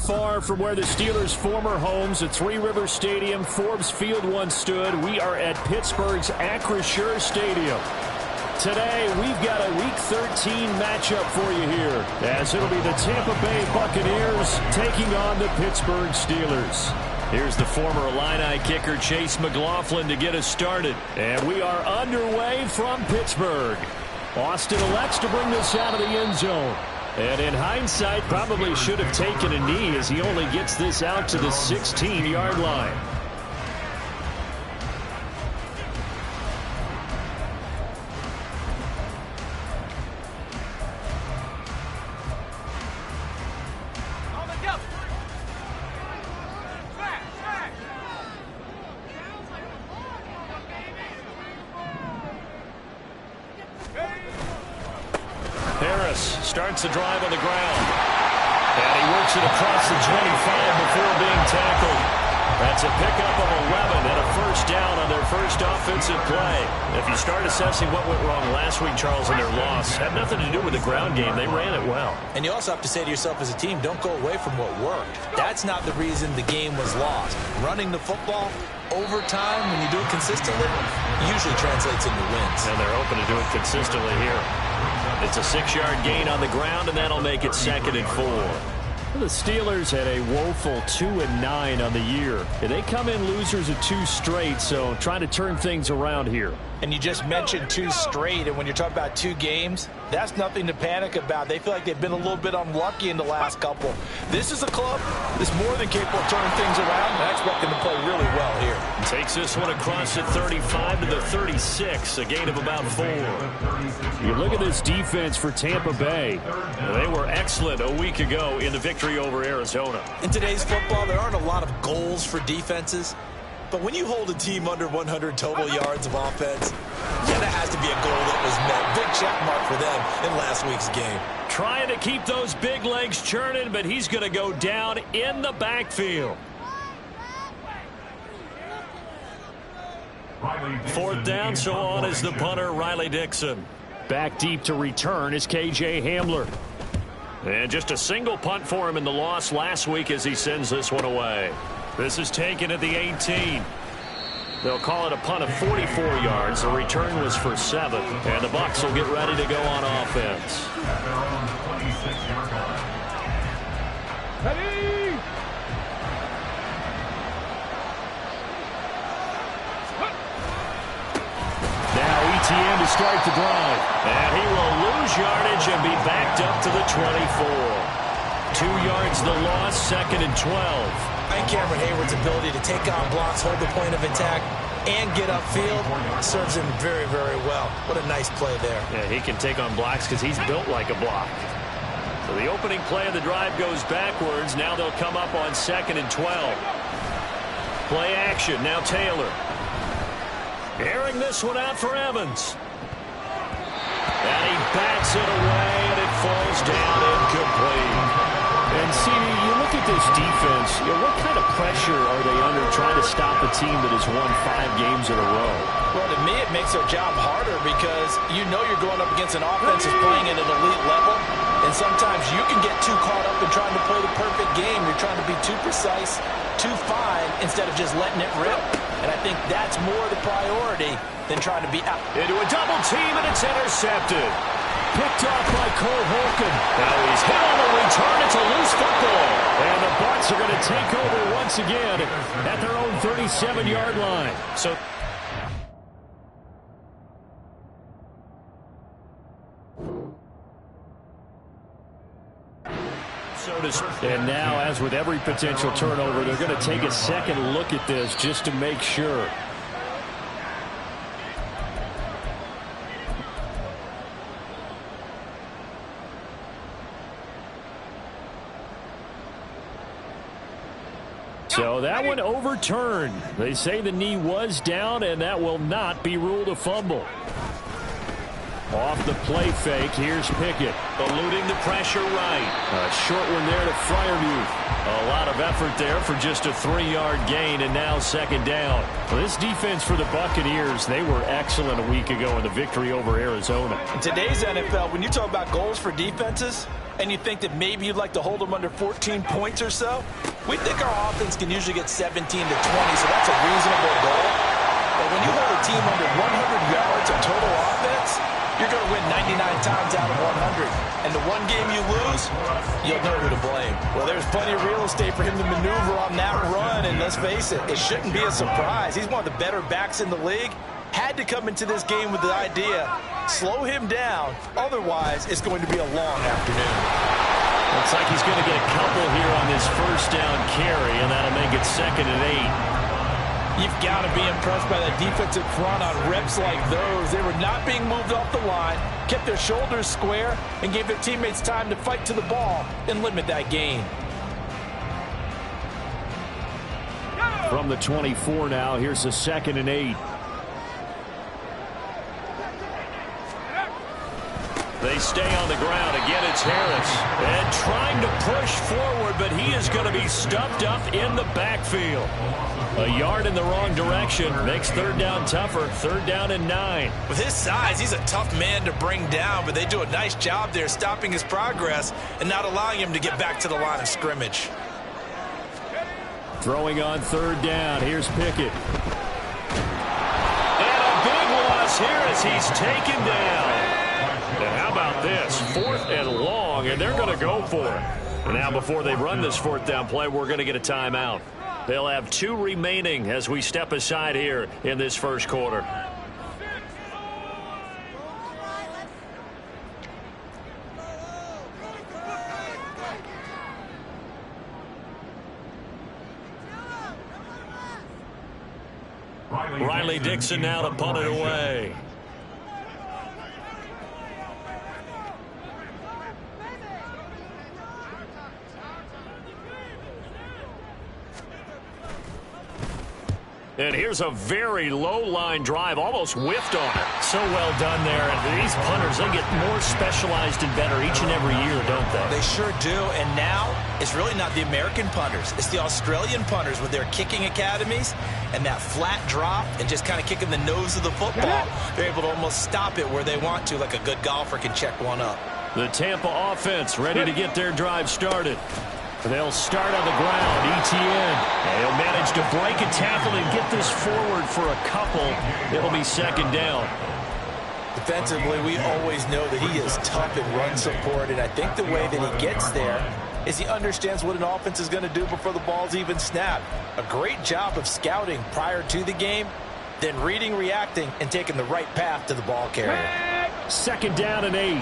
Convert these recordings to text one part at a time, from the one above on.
far from where the Steelers' former homes at Three Rivers Stadium, Forbes Field once stood. We are at Pittsburgh's Acrisure Stadium. Today, we've got a Week 13 matchup for you here, as it'll be the Tampa Bay Buccaneers taking on the Pittsburgh Steelers. Here's the former Illini kicker Chase McLaughlin to get us started. And we are underway from Pittsburgh. Austin elects to bring this out of the end zone. And in hindsight, probably should have taken a knee as he only gets this out to the 16-yard line. Starts the drive on the ground. And he works it across the 25 before being tackled. That's a pickup of 11 and a first down on their first offensive play. If you start assessing what went wrong last week, Charles, in their loss, had nothing to do with the ground game. They ran it well. And you also have to say to yourself as a team, don't go away from what worked. That's not the reason the game was lost. Running the football over time, when you do it consistently, usually translates into wins. And they're hoping to do it consistently here. It's a 6-yard gain on the ground, and that'll make it 2nd and 4. The Steelers had a woeful 2-9 on the year. They come in losers of 2 straight, so trying to turn things around here. And you just mentioned 2 straight, and when you're talking about 2 games, that's nothing to panic about. They feel like they've been a little bit unlucky in the last couple. This is a club that's more than capable of turning things around, and I expect them to play really well here. Takes this one across the 35 to the 36, a gain of about 4. You look at this defense for Tampa Bay. They were excellent a week ago in the victory over Arizona. In today's football, there aren't a lot of goals for defenses. But when you hold a team under 100 total yards of offense, yeah, that has to be a goal that was met. Big check mark for them in last week's game. Trying to keep those big legs churning, but he's going to go down in the backfield. 4th down, so on is the punter, Riley Dixon. Back deep to return is K.J. Hamler. And just a single punt for him in the loss last week as he sends this one away. This is taken at the 18. They'll call it a punt of 44 yards. The return was for 7. And the Bucs will get ready to go on offense. Ready! Now ETN to start the drive. And he will lose yardage and be backed up to the 24. 2 yards the loss, 2nd and 12. And Cameron Hayward's ability to take on blocks, hold the point of attack, and get upfield serves him very, very well. What a nice play there. Yeah, he can take on blocks because he's built like a block. So the opening play of the drive goes backwards. Now they'll come up on 2nd and 12. Play action. Now Taylor. Airing this one out for Evans. And he backs it away, and it falls down incomplete. And, CD, you look at this defense, what kind of pressure are they under trying to stop a team that has won 5 games in a row? Well, to me, it makes their job harder because you know you're going up against an offense that's playing at an elite level, and sometimes you can get too caught up in trying to play the perfect game. You're trying to be too precise, too fine, instead of just letting it rip. And I think that's more the priority than trying to be out. Into a double team, and it's intercepted. Picked off by Cole Holcomb. Now he's hit on the return. It's a loose football. And the Bucs are going to take over once again at their own 37-yard line. And now, as with every potential turnover, they're going to take a second look at this just to make sure. So that one overturned. They say the knee was down, and that will not be ruled a fumble. Off the play fake, here's Pickett. Eluding the pressure right. A short one there to Freiermuth. A lot of effort there for just a 3-yard gain, and now second down. Well, this defense for the Buccaneers, they were excellent a week ago in the victory over Arizona. In today's NFL, when you talk about goals for defenses, and you think that maybe you'd like to hold them under 14 points or so, we think our offense can usually get 17 to 20, so that's a reasonable goal. But when you hold a team under 100 yards of total offense, you're going to win 99 times out of 100. And the one game you lose, you'll know who to blame. Well, there's plenty of real estate for him to maneuver on that run, and let's face it, it shouldn't be a surprise. He's one of the better backs in the league. Had to come into this game with the idea, slow him down, otherwise it's going to be a long afternoon. Looks like he's going to get a couple here on this first down carry, and that'll make it 2nd and 8. You've got to be impressed by the defensive front on reps like those. They were not being moved off the line, kept their shoulders square, and gave their teammates time to fight to the ball and limit that gain. From the 24 now, here's the 2nd and 8. They stay on the ground. Again, it's Harris. And trying to push forward, but he is going to be stuffed up in the backfield. A yard in the wrong direction makes 3rd down tougher. 3rd down and 9. With his size, he's a tough man to bring down, but they do a nice job there stopping his progress and not allowing him to get back to the line of scrimmage. Throwing on 3rd down. Here's Pickett. And a big loss here as he's taken down. And how about this? 4th and long, and they're going to go for it. And now before they run this 4th down play, we're going to get a timeout. They'll have 2 remaining as we step aside here in this first quarter. Riley Dixon now to punt it away. And here's a very low-line drive, almost whiffed on it. So well done there. And these punters, they get more specialized and better each and every year, don't they? They sure do. And now, it's really not the American punters. It's the Australian punters with their kicking academies and that flat drop and just kind of kicking the nose of the football. They're able to almost stop it where they want to, like a good golfer can check one up. The Tampa offense ready to get their drive started. They'll start on the ground. Etienne. They'll manage to break a tackle and get this forward for a couple. It'll be 2nd down. Defensively, we always know that he is tough in run support, and I think the way that he gets there is he understands what an offense is going to do before the ball's even snapped. A great job of scouting prior to the game, then reading, reacting, and taking the right path to the ball carrier. 2nd down and 8.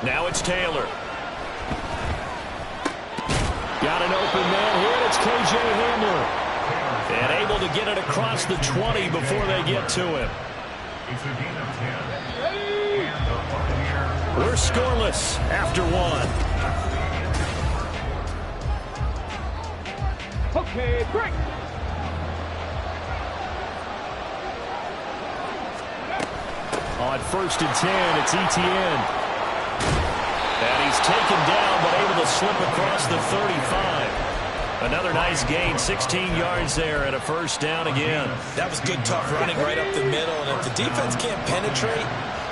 Now it's Taylor. Got an open man here. It's K.J. Hamler. And able to get it across the 20 before they get to him. We're scoreless after 1. Okay, break. On 1st and 10, it's Etienne. And he's taken down, but able to slip across the 35. Another nice gain, 16 yards there, and a 1st down again. That was good, tough running right up the middle. And if the defense can't penetrate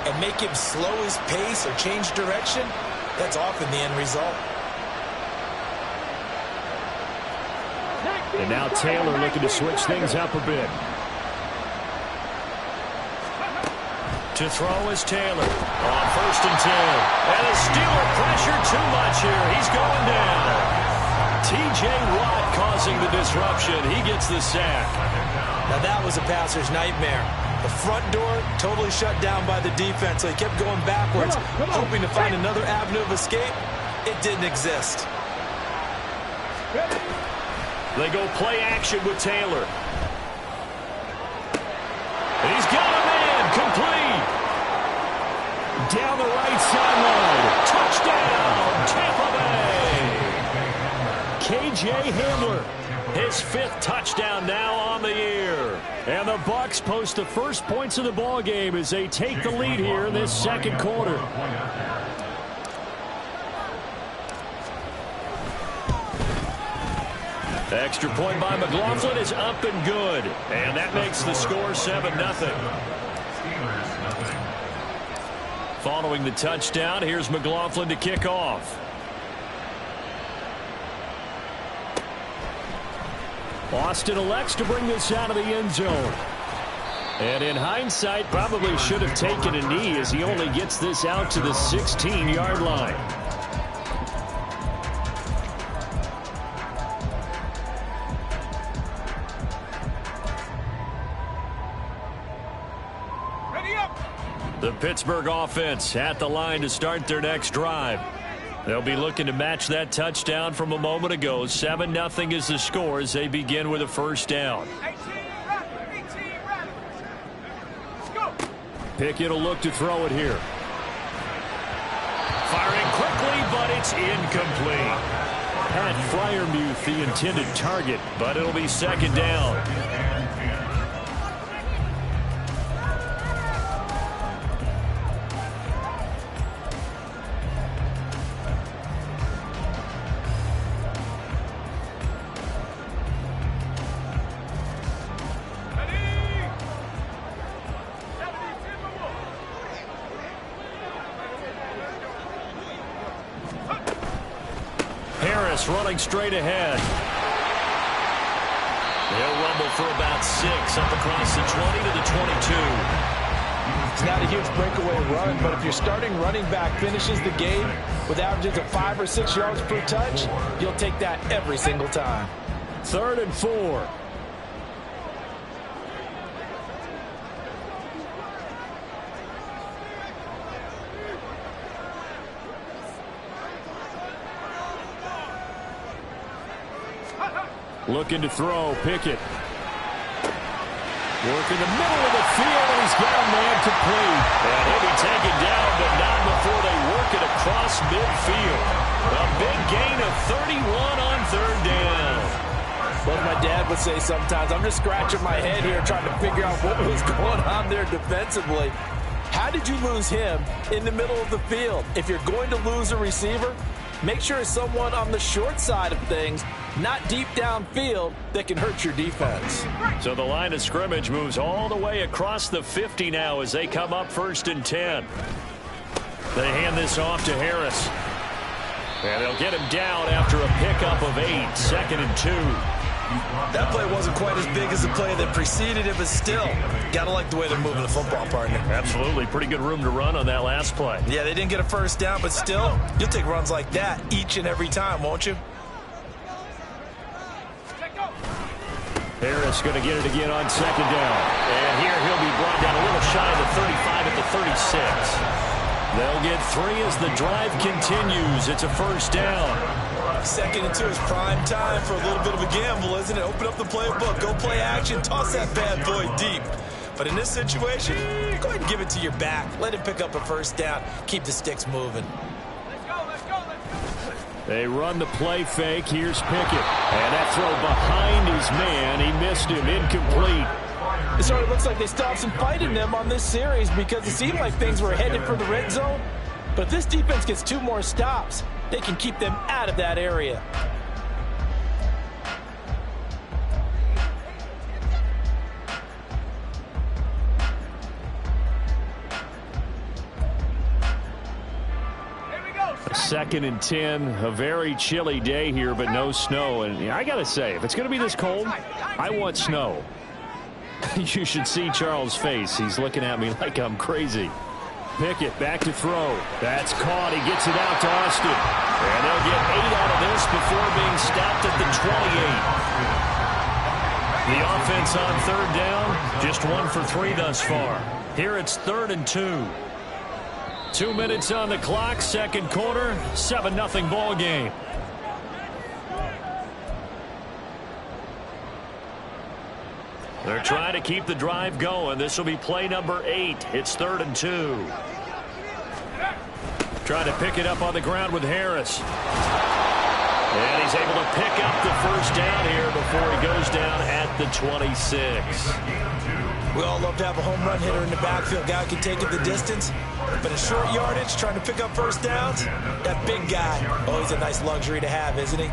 and make him slow his pace or change direction, that's often the end result. And now Taylor looking to switch things up a bit. To throw is Taylor on 1st and 10. And the Steeler pressure too much here. He's going down. T.J. Watt causing the disruption. He gets the sack. Now that was a passer's nightmare. The front door totally shut down by the defense, so he kept going backwards, hoping to find another avenue of escape. It didn't exist. They go play action with Taylor. And he's got a man complete. Down the right sideline. Touchdown, Tampa Bay. C.J. Hamler. His 5th touchdown now on the year. And the Bucs post the first points of the ball game as they take the lead here in this second quarter. Extra point by McLaughlin is up and good. And that makes the score 7-0. Following the touchdown, here's McLaughlin to kick off. Austin elects to bring this out of the end zone. And in hindsight, probably should have taken a knee as he only gets this out to the 16-yard line. The Pittsburgh offense at the line to start their next drive. They'll be looking to match that touchdown from a moment ago. 7-0 is the score as they begin with a first down. Pickett will look to throw it here. Firing quickly, but it's incomplete. Pat Freiermuth, the intended target, but it'll be second down. Running straight ahead. They'll rumble for about 6 up across the 20 to the 22. It's not a huge breakaway run, but if your starting running back finishes the game with averages of 5 or 6 yards per touch, you'll take that every single time. 3rd and 4. Looking to throw, Pickett. Working the middle of the field, and he's got a man complete. And he'll be taken down, but not before they work it across midfield. A big gain of 31 on 3rd down. Well, my dad would say sometimes, I'm just scratching my head here trying to figure out what was going on there defensively. How did you lose him in the middle of the field? If you're going to lose a receiver, make sure it's someone on the short side of things, not deep downfield, that can hurt your defense. So the line of scrimmage moves all the way across the 50 now as they come up 1st and 10. They hand this off to Harris. And they'll get him down after a pickup of 8, 2nd and 2. That play wasn't quite as big as the play that preceded it, but still, gotta like the way they're moving the football, partner. Absolutely. Pretty good room to run on that last play. Yeah, they didn't get a first down, but still, you'll take runs like that each and every time, won't you? Harris going to get it again on 2nd down. And here he'll be brought down a little shy of the 35 at the 36. They'll get 3 as the drive continues. It's a first down. 2nd and 2 is prime time for a little bit of a gamble, isn't it? Open up the playbook, go play action, toss that bad boy deep. But in this situation, go ahead and give it to your back. Let him pick up a first down. Keep the sticks moving. They run the play fake. Here's Pickett. And that throw behind his man. He missed him. Incomplete. It sort of looks like they still have some fight in them on this series because it seemed like things were headed for the red zone. But if this defense gets 2 more stops, they can keep them out of that area. Second and 10, a very chilly day here, but no snow. And I got to say, if it's going to be this cold, I want snow. You should see Charles' face. He's looking at me like I'm crazy. Pickett back to throw. That's caught. He gets it out to Austin. And they'll get 8 out of this before being stopped at the 28. The offense on 3rd down, just 1 for 3 thus far. Here it's 3rd and 2. 2 minutes on the clock, second quarter, 7-0 ball game. They're trying to keep the drive going. This will be play number 8. It's 3rd and 2. Trying to pick it up on the ground with Harris. And he's able to pick up the first down here before he goes down at the 26. We all love to have a home run hitter in the backfield. Guy can take it the distance. But in short yardage, trying to pick up first downs, that big guy, oh, he's a nice luxury to have, isn't he?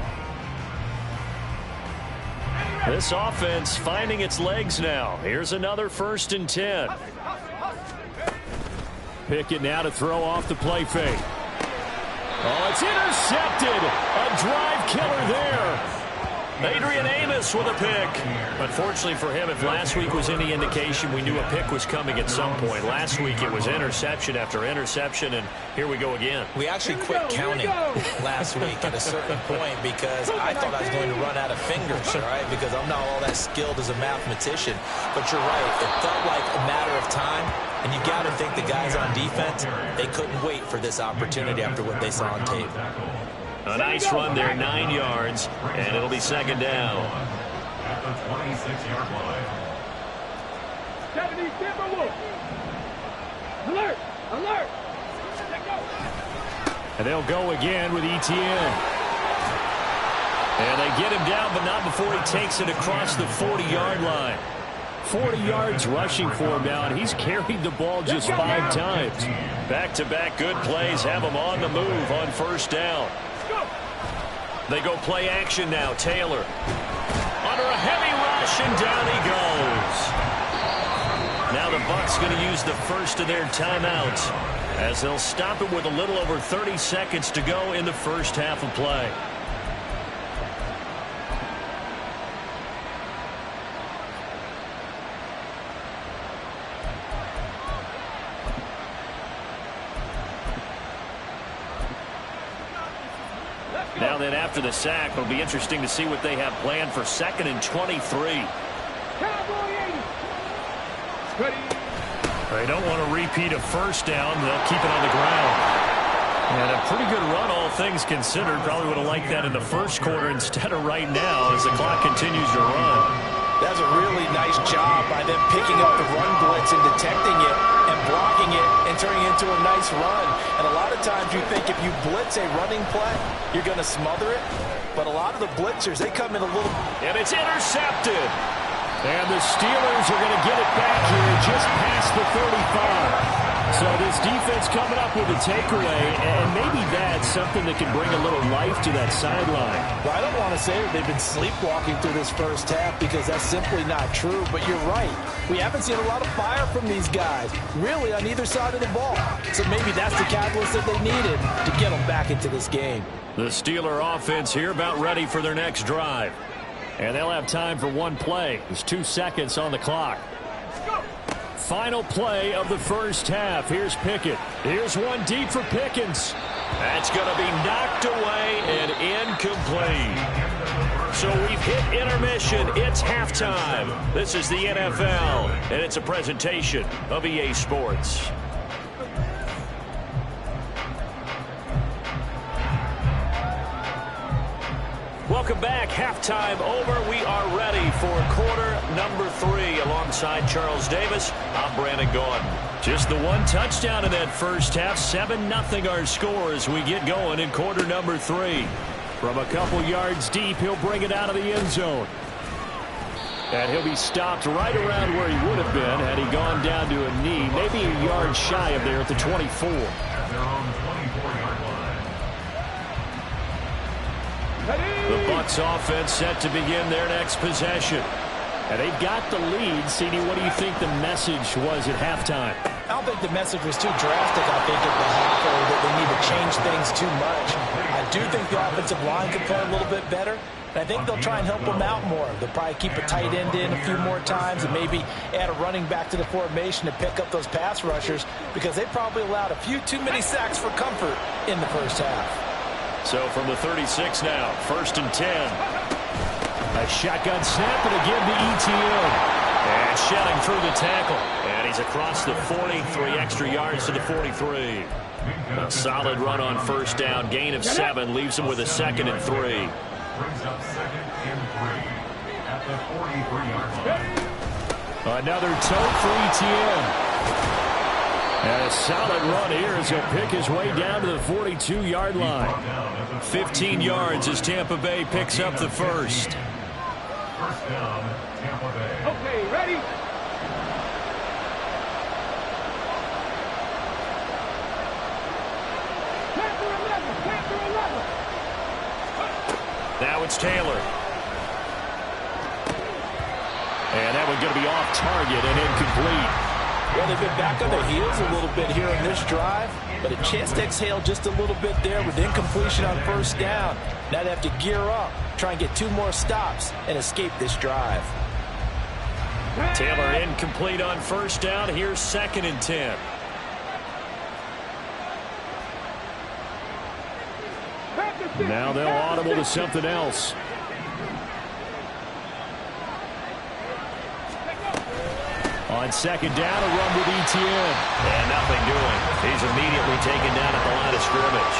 This offense finding its legs now. Here's another 1st and 10. Pickett now to throw off the play fake. Oh, it's intercepted. A drive killer there. Adrian Amos with a pick. Unfortunately for him, if last week was any indication, we knew a pick was coming at some point. Last week it was interception after interception, and here we go again. We actually quit counting last week at a certain point because I thought I was going to run out of fingers, all right, because I'm not all that skilled as a mathematician. But you're right. It felt like a matter of time, and you got to think the guys on defense, they couldn't wait for this opportunity after what they saw on tape. A nice run there, 9 yards, and it'll be 2nd down. At the 26-yard line. Alert! Alert! And they'll go again with Etienne. And they get him down, but not before he takes it across the 40-yard line. 40 yards rushing for him now, and he's carried the ball just 5 times. Back-to-back good plays have him on the move on 1st down. They go play action now. Taylor under a heavy rush, and down he goes. Now the Bucs going to use the first of their timeouts as they'll stop it with a little over 30 seconds to go in the first half of play. Now then, after the sack, it'll be interesting to see what they have planned for 2nd and 23. They don't want to repeat a first down. They'll keep it on the ground. And a pretty good run, all things considered. Probably would have liked that in the first quarter instead of right now as the clock continues to run. That's a really nice job by them picking up the run blitz and detecting it and blocking it and turning it into a nice run. And a lot of times you think if you blitz a running play, you're going to smother it. But a lot of the blitzers, they come in a little... And it's intercepted. And the Steelers are going to get it back here just past the 35. So this defense coming up with a takeaway, and maybe that's something that can bring a little life to that sideline. Well, I don't want to say that they've been sleepwalking through this first half because that's simply not true, but you're right. We haven't seen a lot of fire from these guys, really on either side of the ball. So maybe that's the catalyst that they needed to get them back into this game. The Steeler offense here about ready for their next drive. And they'll have time for one play. There's 2 seconds on the clock. Final play of the first half. Here's Pickett. Here's one deep for Pickens. That's going to be knocked away and incomplete. So we've hit intermission. It's halftime. This is the NFL, and it's a presentation of EA Sports. Welcome back. Halftime over. We are ready for quarter number 3. Alongside Charles Davis, I'm Brandon Gaudin. Just the one touchdown in that first half. 7-0 our score as we get going in quarter number 3. From a couple yards deep, he'll bring it out of the end zone. And he'll be stopped right around where he would have been had he gone down to a knee, maybe a yard shy of there at the 24. At their own 24-yard line. The Bucs offense set to begin their next possession. And they've got the lead. CD, what do you think the message was at halftime? I don't think the message was too drastic, I think, at the half, or that they need to change things too much. I do think the offensive line could play a little bit better. And I think they'll try and help them out more. They'll probably keep a tight end in a few more times and maybe add a running back to the formation to pick up those pass rushers because they probably allowed a few too many sacks for comfort in the first half. So from the 36 now, 1st and 10. A shotgun snap and again to Etienne. And shelling through the tackle. And he's across the 40, 3 extra yards to the 43. A solid run on first down, gain of 7, leaves him with a 2nd and 3. Brings up 2nd and 3 at the 43-yard line. Another toe for Etienne. And a solid run here as he'll pick his way down to the 42-yard line. 15 yards as Tampa Bay picks up the first. First down, Tampa Bay. Okay, ready? Now it's Taylor. And that one's going to be off target and incomplete. Well, they've been back on their heels a little bit here in this drive, but a chance to exhale just a little bit there with incompletion on first down. Now they have to gear up, try and get 2 more stops, and escape this drive. Taylor incomplete on first down. Here's 2nd and 10. Now they'll audible to something else. On 2nd down, a run with Etienne. And nothing doing. He's immediately taken down at the line of scrimmage.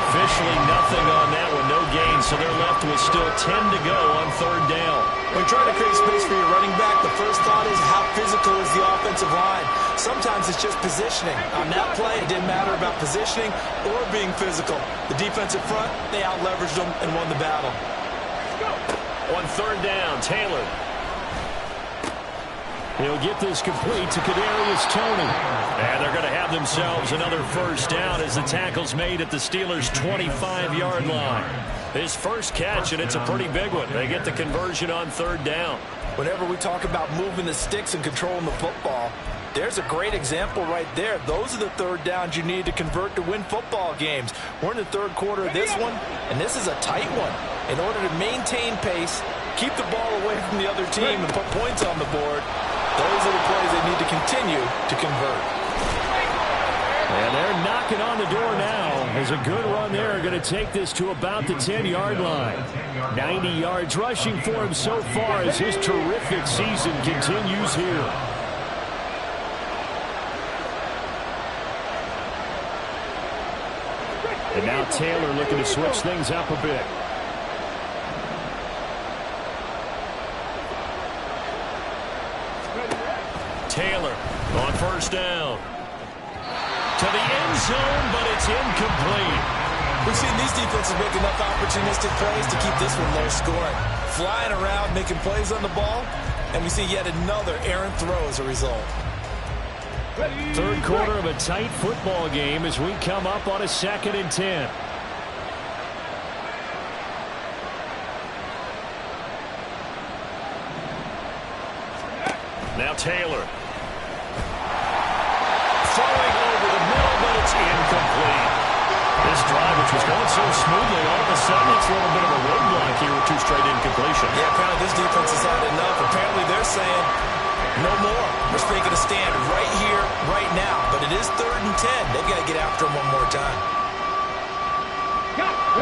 Officially nothing on that one, no gain, so they're left with still 10 to go on 3rd down. When you're trying to create space for your running back, the first thought is how physical is the offensive line. Sometimes it's just positioning. On that play, it didn't matter about positioning or being physical. The defensive front, they out-leveraged them and won the battle. On 3rd down, Taylor. He'll get this complete to Kadarius Toney. And they're going to have themselves another first down as the tackle's made at the Steelers' 25-yard line. His first catch, and it's a pretty big one. They get the conversion on 3rd down. Whenever we talk about moving the sticks and controlling the football, there's a great example right there. Those are the 3rd downs you need to convert to win football games. We're in the 3rd quarter of this one, and this is a tight one. In order to maintain pace, keep the ball away from the other team, and put points on the board, those are the plays they need to continue to convert. And they're knocking on the door now. As a good run there, going to take this to about the 10-yard line. 90 yards rushing for him so far as his terrific season continues here. And now Taylor looking to switch things up a bit. Taylor on first down. To the end zone, but it's incomplete. We've seen these defenses make enough opportunistic plays to keep this one low scoring. Flying around, making plays on the ball, and we see yet another errant throw as a result. 3rd quarter of a tight football game as we come up on a 2nd and 10. Now Taylor. Throwing over the middle, but it's incomplete. This drive, which was going so smoothly, all of a sudden it's a little bit of a roadblock here with 2 straight incompletions. Yeah, apparently this defense has had enough. Apparently they're saying, no more. We're making a stand right here, right now. But it is 3rd and 10. They've got to get after him one more time.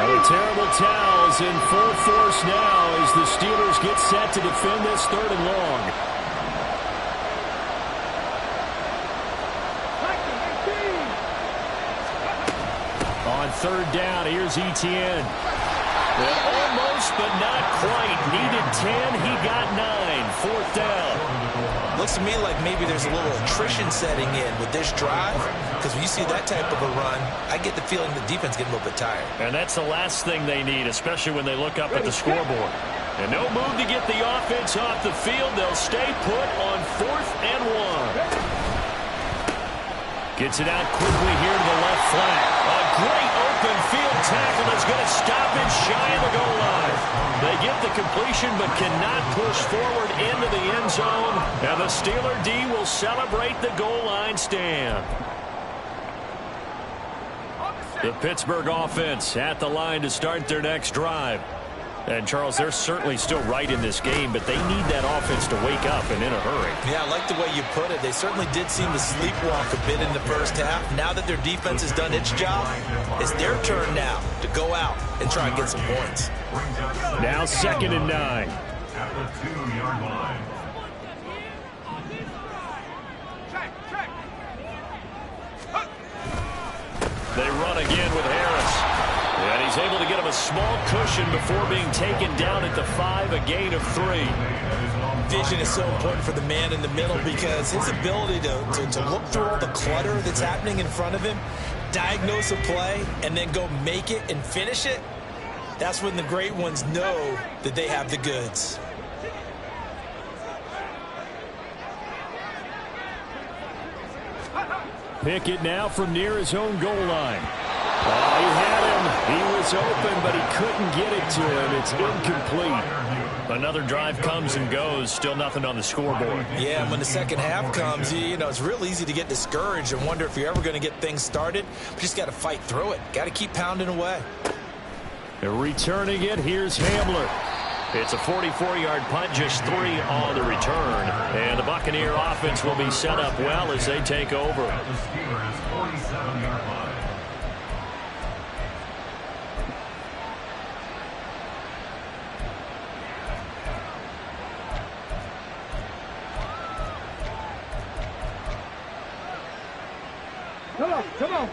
And a terrible towels in full force now as the Steelers get set to defend this 3rd and long. On 3rd down, here's Etienne. Well, almost, but not quite. Needed 10, he got 9. 4th down. Looks to me like maybe there's a little attrition setting in with this drive, because when you see that type of a run, I get the feeling the defense getting a little bit tired. And that's the last thing they need, especially when they look up at the scoreboard. And no move to get the offense off the field. They'll stay put on 4th and 1. Gets it out quickly here to the left flat. A great open field tackle that's going to stop it shy of the goal line. They get the completion but cannot push forward into the end zone. And the Steeler D will celebrate the goal line stand. The Pittsburgh offense at the line to start their next drive. And, Charles, they're certainly still right in this game, but they need that offense to wake up and in a hurry. Yeah, I like the way you put it. They certainly did seem to sleepwalk a bit in the first half. Now that their defense has done its job, it's their turn now to go out and try and get some points. Now 2nd and 9. At the 2-yard line. They run again with Harris. And he's able to get him a small cushion before being taken down at the 5, a gain of 3. vision is so important for the man in the middle because his ability to look through all the clutter that's happening in front of him, diagnose a play, and then go make it and finish it, that's when the great ones know that they have the goods. Pickett now from near his own goal line. Oh, he had him. He was open, but he couldn't get it to him. It's incomplete. Another drive comes and goes. Still nothing on the scoreboard. Yeah, and when the second half comes, you know, it's real easy to get discouraged and wonder if you're ever going to get things started. But just got to fight through it. Got to keep pounding away. They're returning it. Here's Hamler. It's a 44-yard punt, just 3 on the return. And the Buccaneer offense will be set up well as they take over. The Steelers' 47-yard line. Come on.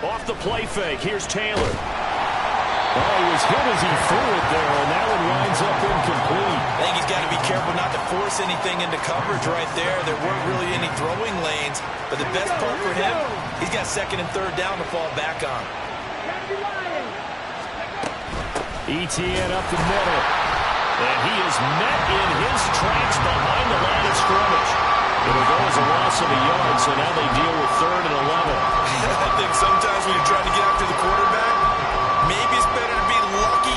Off the play fake, here's Taylor. Oh, he was hit as he threw it there, and that one winds up incomplete. I think he's got to be careful not to force anything into coverage right there. There weren't really any throwing lanes, but the best part for him, he's got second and third down to fall back on. ETN up the middle. And he is met in his tracks behind the line of scrimmage. It'll go as a loss of a yard, so now they deal with 3rd and 11. I think sometimes when you're trying to get after the quarterback, maybe it's better to be lucky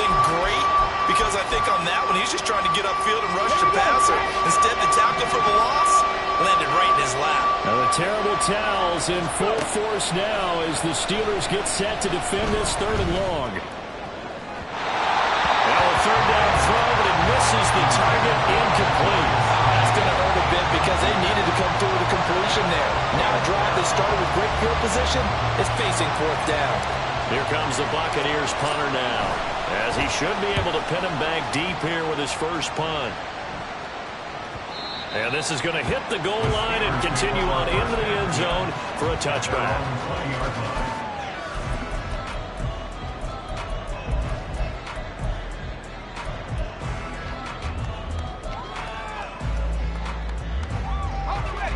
than great, because I think on that one, he's just trying to get upfield and rush the passer. Instead, the tackle for the loss landed right in his lap. Now the terrible towels in full force now as the Steelers get set to defend this 3rd and long. Third down throw, but it misses the target, incomplete. That's going to hurt a bit because they needed to come through with a completion there. Now a drive that started with great field position is facing 4th down. Here comes the Buccaneers punter now, as he should be able to pin him back deep here with his first punt. And this is going to hit the goal line and continue on into the end zone for a touchback.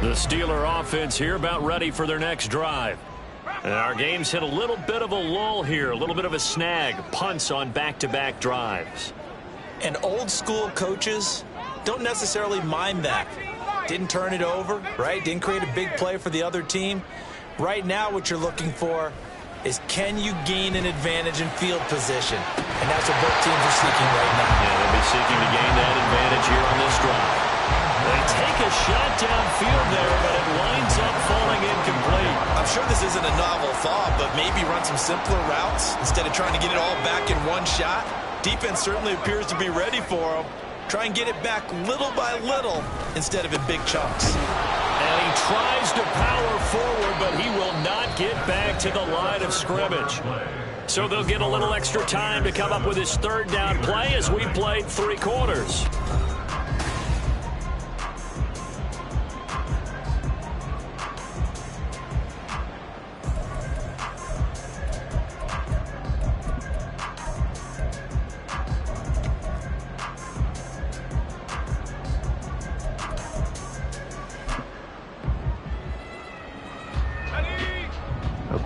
The Steeler offense here about ready for their next drive. And our game's hit a little bit of a lull here, a little bit of a snag. Punts on back-to-back drives. And old school coaches don't necessarily mind that. Didn't turn it over, right? Didn't create a big play for the other team. Right now what you're looking for is can you gain an advantage in field position? And that's what both teams are seeking right now. Yeah, they'll be seeking to gain that advantage here on this drive. They take a shot downfield there, but it winds up falling incomplete. I'm sure this isn't a novel thought, but maybe run some simpler routes instead of trying to get it all back in one shot. Defense certainly appears to be ready for them. Try and get it back little by little instead of in big chunks. And he tries to power forward, but he will not get back to the line of scrimmage. So they'll get a little extra time to come up with his 3rd down play as we played 3 quarters.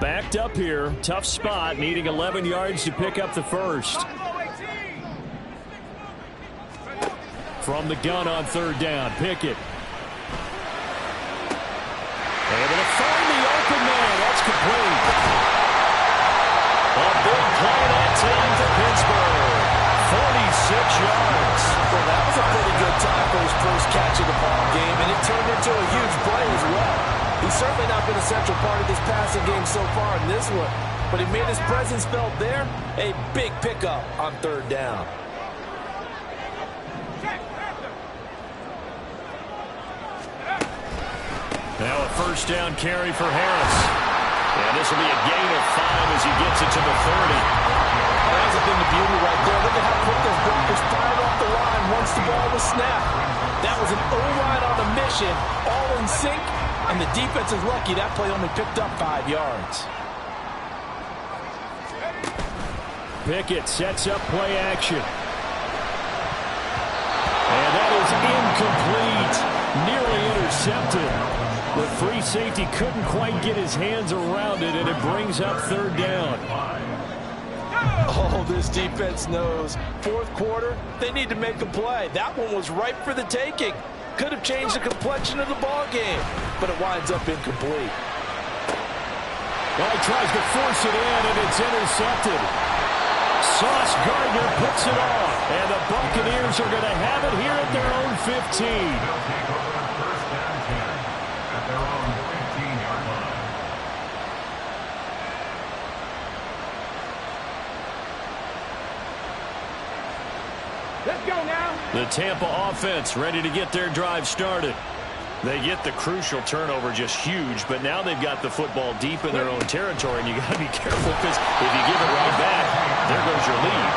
Backed up here, tough spot, needing 11 yards to pick up the first. From the gun on 3rd down, Pickett. Able to find the open man, that's complete. A big play that time for Pittsburgh. 46 yards. Well, that was a pretty good time for his first catch of the ball game, and it turned into a huge play as well. He's certainly not been a central part of this passing game so far in this one, but he made his presence felt there. A big pickup on 3rd down. Now a 1st down carry for Harris. And this will be a gain of 5 as he gets it to the 30. That's a thing of beauty right there. Look at how quick those blockers fired off the line once the ball was snapped. That was an O-line on a mission, all in sync. And the defense is lucky that play only picked up 5 yards. Pickett sets up play action. And that is incomplete. Nearly intercepted. The free safety couldn't quite get his hands around it, and it brings up third down. Oh, this defense knows. Fourth quarter, they need to make a play. That one was ripe for the taking. Could have changed the complexion of the ball game, but it winds up incomplete. Well, he tries to force it in, and it's intercepted. Sauce Gardner puts it off, and the Buccaneers are going to have it here at their own 15. They'll take over first down 10 at their own 15-yard line. Let's go now. The Tampa offense ready to get their drive started. They get the crucial turnover, just huge, but now they've got the football deep in their own territory, and you got to be careful because if you give it right back, there goes your lead.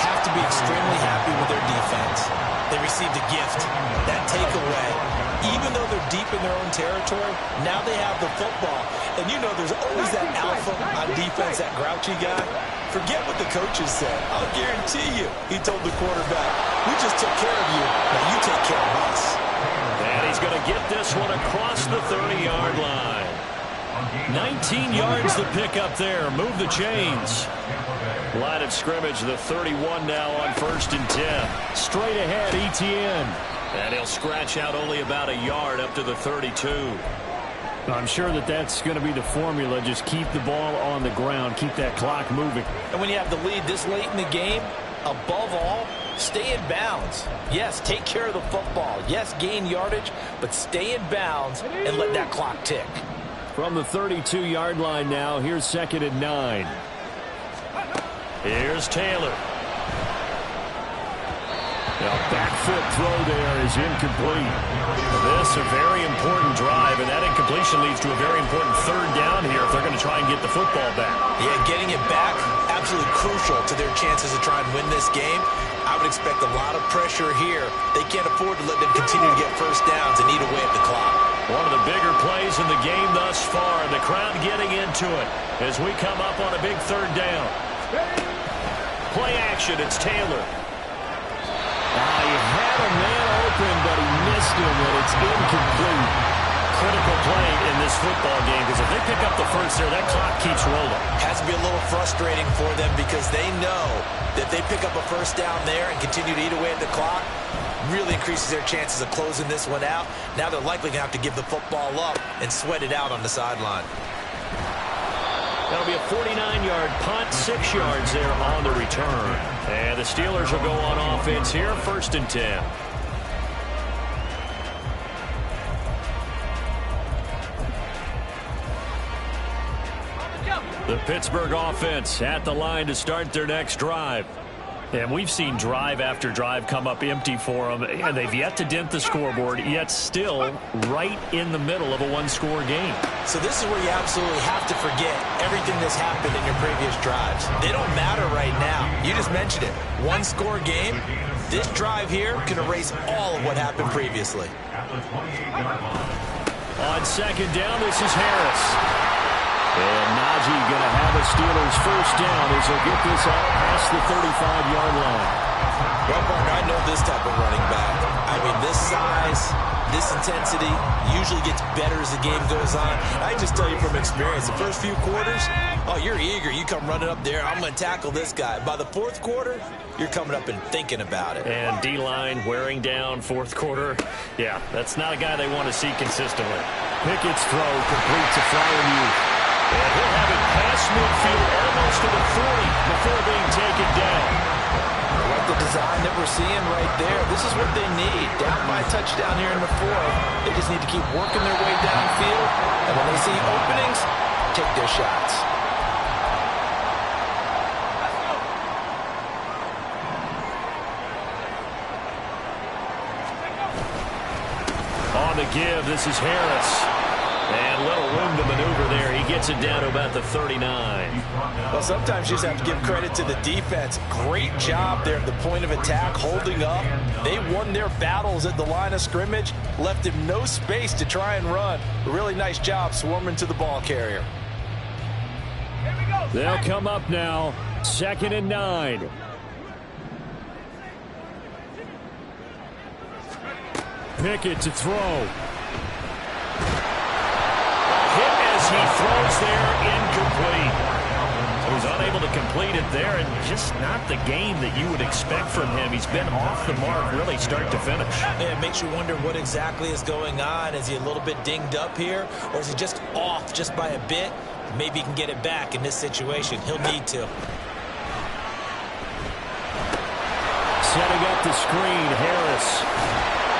Have to be extremely happy with their defense. They received a gift. That takeaway, even though they're deep in their own territory, now they have the football. And you know there's always that alpha on defense, that grouchy guy. Forget what the coaches said. I'll guarantee you, he told the quarterback, we just took care of you, now you take care of us. And he's going to get this one across the 30-yard line. 19 yards to pick up there. Move the chains. Line of scrimmage, the 31 now on 1st and 10. Straight ahead, Etienne. And he'll scratch out only about a yard up to the 32. I'm sure that's going to be the formula. Just keep the ball on the ground. Keep that clock moving. And when you have the lead this late in the game, above all, stay in bounds. Yes, take care of the football. Yes, gain yardage, but stay in bounds and let that clock tick. From the 32-yard line now, here's 2nd and 9. Here's Taylor. The back foot throw there is incomplete. This a very important drive, and that incompletion leads to a very important third down here if they're going to try and get the football back. Yeah, getting it back, absolutely crucial to their chances to try and win this game. I would expect a lot of pressure here. They can't afford to let them continue to get first downs and eat away at the clock. One of the bigger plays in the game thus far, and the crowd getting into it as we come up on a big third down. Play action, it's Taylor. He had a man open, but he missed him, and it's incomplete. Critical play in this football game, because if they pick up the first there, that clock keeps rolling. Has to be a little frustrating for them because they know that if they pick up a first down there and continue to eat away at the clock, really increases their chances of closing this one out. Now they're likely going to have to give the football up and sweat it out on the sideline. That'll be a 49-yard punt, 6 yards there on the return. And the Steelers will go on offense here, 1st and 10. The Pittsburgh offense at the line to start their next drive. And we've seen drive after drive come up empty for them, and they've yet to dent the scoreboard, yet still right in the middle of a one-score game. So this is where you absolutely have to forget everything that's happened in your previous drives. They don't matter right now. You just mentioned it. One-score game. This drive here can erase all of what happened previously. On 2nd down, this is Harris. And Najee going to have a Steelers first down as he'll get this out past the 35-yard line. Well, partner, I know this type of running back. I mean, this size, this intensity usually gets better as the game goes on. I just tell you from experience, the first few quarters, oh, you're eager. You come running up there. I'm going to tackle this guy. By the 4th quarter, you're coming up and thinking about it. And D-line wearing down 4th quarter. Yeah, that's not a guy they want to see consistently. Pickett's throw complete to Freiermuth. And he'll have it past midfield almost to the 40 before being taken down. I like the design that we're seeing right there. This is what they need. Down by a touchdown here in the 4th. They just need to keep working their way downfield. And when they see openings, take their shots. On the give, this is Harris. And little room to maneuver there. He gets it down to about the 39. Well, sometimes you just have to give credit to the defense. Great job there at the point of attack, holding up. They won their battles at the line of scrimmage, left him no space to try and run. A really nice job swarming to the ball carrier. They'll come up now 2nd and 9. Pickett to throw. Hit as he throws there, incomplete. So he's unable to complete it there, and just not the game that you would expect from him. He's been off the mark really start to finish. Yeah, it makes you wonder what exactly is going on. Is he a little bit dinged up here, or is he just off just by a bit? Maybe he can get it back in this situation. He'll need to. Setting up the screen, Harris.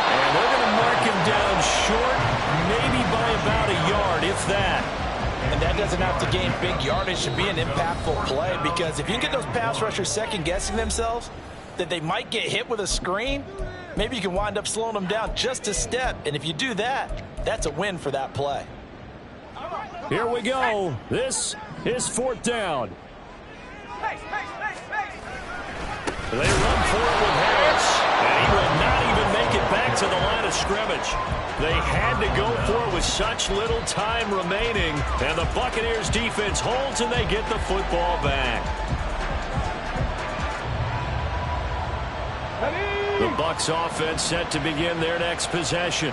And they're going to mark him down short, maybe by about a yard, if that. And that doesn't have to gain big yardage to be an impactful play, because if you can get those pass rushers second-guessing themselves that they might get hit with a screen, maybe you can wind up slowing them down just a step. And if you do that, that's a win for that play. Here we go. This is 4th down. They run for it with Harris, and he will not even make it back to the line of scrimmage. They had to go for it with such little time remaining, and the Buccaneers defense holds and they get the football back. The Bucs offense set to begin their next possession.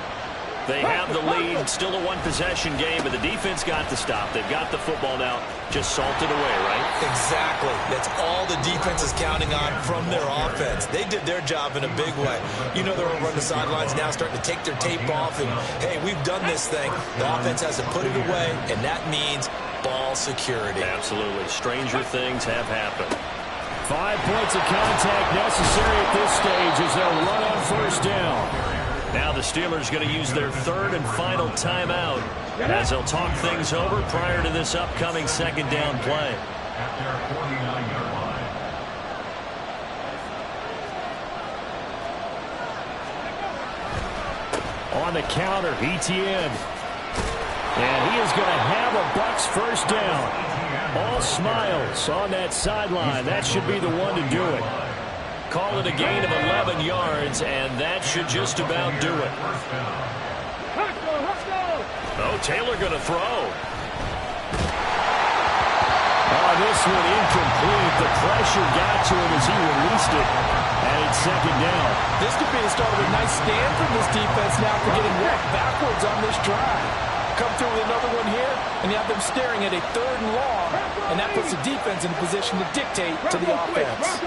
They have the lead, still a one-possession game, but the defense got the stop. They've got the football now, just salted away, right? Exactly. That's all the defense is counting on from their offense. They did their job in a big way. You know they're over on the sidelines now starting to take their tape off, and, hey, we've done this thing. The offense has to put it away, and that means ball security. Absolutely. Stranger things have happened. 5 points of contact necessary at this stage as they'll run on 1st down. Now the Steelers going to use their 3rd and final timeout as they'll talk things over prior to this upcoming 2nd down play. At their 49-yard line. On the counter, Etienne. And he is going to have a Bucs 1st down. All smiles on that sideline. That should be the one to do it. Call it a gain of 11 yards, and that should just about do it. Oh, Taylor going to throw. Oh, this one incomplete. The pressure got to him as he released it, and it's 2nd down. This could be the start of a nice stand from this defense now for getting walked backwards on this drive. Come through with another one here, and you have them staring at a 3rd and long, and that puts the defense in a position to dictate to the offense.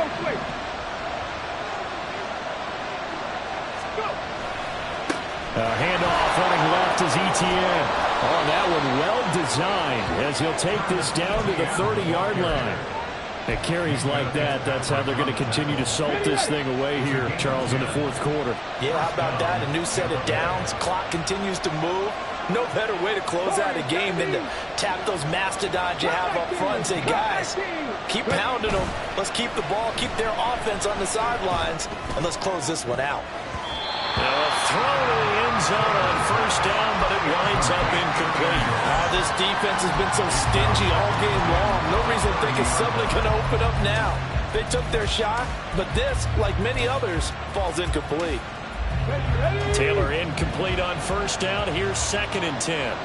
Handoff running left is Etienne. Oh, that one well designed as he'll take this down to the 30-yard line. At carries like that, that's how they're going to continue to salt this thing away here, Charles, in the 4th quarter. Yeah, how about that? A new set of downs. Clock continues to move. No better way to close out a game than to tap those mastodons you have up front and say, guys, keep pounding them. Let's keep the ball, keep their offense on the sidelines, and let's close this one out. A throw to the end zone on 1st down, but it winds up incomplete. This defense has been so stingy all game long. No reason to think it's suddenly going to open up now. They took their shot, but this, like many others, falls incomplete. Taylor incomplete on 1st down. Here's 2nd and 10.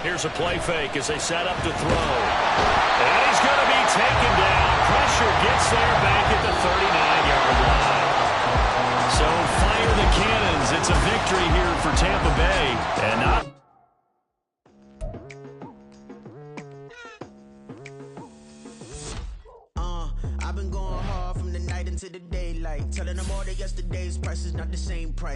Here's a play fake as they set up to throw. And he's going to be taken down. Pressure gets there back at the 39-yard line. So fire the cannons. It's a victory here for Tampa Bay. And not I've been going hard from the night into the daylight, telling them all that yesterday's price is not the same price.